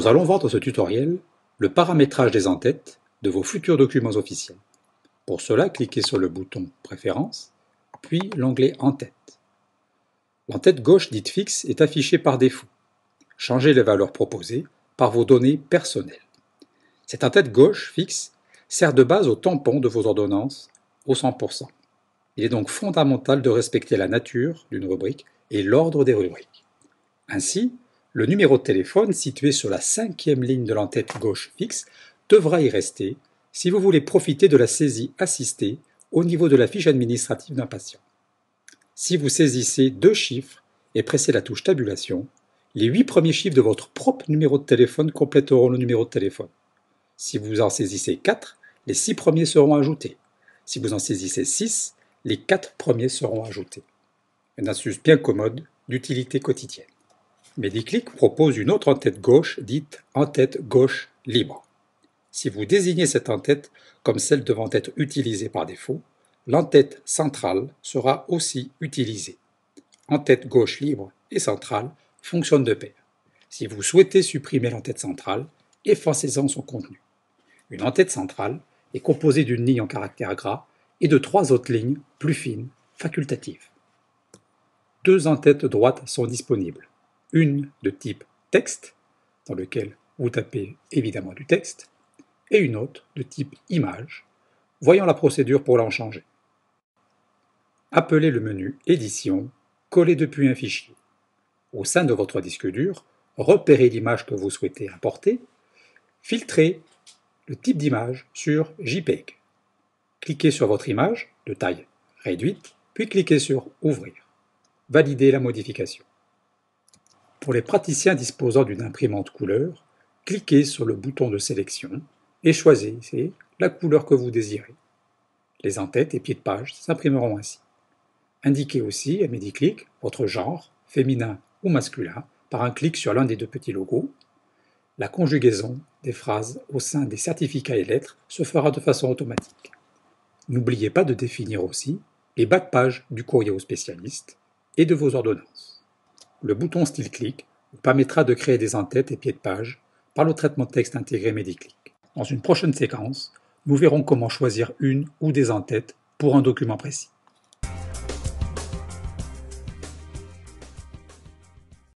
Nous allons voir dans ce tutoriel le paramétrage des en-têtes de vos futurs documents officiels. Pour cela, cliquez sur le bouton Préférences, puis l'onglet En-tête. L'en-tête gauche dite fixe est affichée par défaut. Changez les valeurs proposées par vos données personnelles. Cette en-tête gauche fixe sert de base au tampon de vos ordonnances au 100%. Il est donc fondamental de respecter la nature d'une rubrique et l'ordre des rubriques. Ainsi, le numéro de téléphone situé sur la 5e ligne de l'en-tête gauche fixe devra y rester si vous voulez profiter de la saisie assistée au niveau de la fiche administrative d'un patient. Si vous saisissez 2 chiffres et pressez la touche tabulation, les 8 premiers chiffres de votre propre numéro de téléphone compléteront le numéro de téléphone. Si vous en saisissez 4, les 6 premiers seront ajoutés. Si vous en saisissez 6, les 4 premiers seront ajoutés. Une astuce bien commode d'utilité quotidienne. Mediclick propose une autre en-tête gauche dite en-tête gauche libre. Si vous désignez cette en-tête comme celle devant être utilisée par défaut, l'en-tête centrale sera aussi utilisée. En-tête gauche libre et centrale fonctionnent de pair. Si vous souhaitez supprimer l'en-tête centrale, effacez-en son contenu. Une en-tête centrale est composée d'une ligne en caractère gras et de 3 autres lignes plus fines, facultatives. 2 en-têtes droites sont disponibles. Une de type texte, dans lequel vous tapez évidemment du texte, et une autre de type image. Voyons la procédure pour l'en changer. Appelez le menu Édition, coller depuis un fichier. Au sein de votre disque dur, repérez l'image que vous souhaitez importer, filtrez le type d'image sur JPEG. Cliquez sur votre image de taille réduite, puis cliquez sur Ouvrir. Validez la modification. Pour les praticiens disposant d'une imprimante couleur, cliquez sur le bouton de sélection et choisissez la couleur que vous désirez. Les en-têtes et pieds de page s'imprimeront ainsi. Indiquez aussi à Mediclick votre genre, féminin ou masculin, par un clic sur l'un des 2 petits logos. La conjugaison des phrases au sein des certificats et lettres se fera de façon automatique. N'oubliez pas de définir aussi les bas de page du courrier au spécialiste et de vos ordonnances. Le bouton Style Click vous permettra de créer des en-têtes et pieds de page par le traitement de texte intégré Mediclick. Dans une prochaine séquence, nous verrons comment choisir une ou des en-têtes pour un document précis.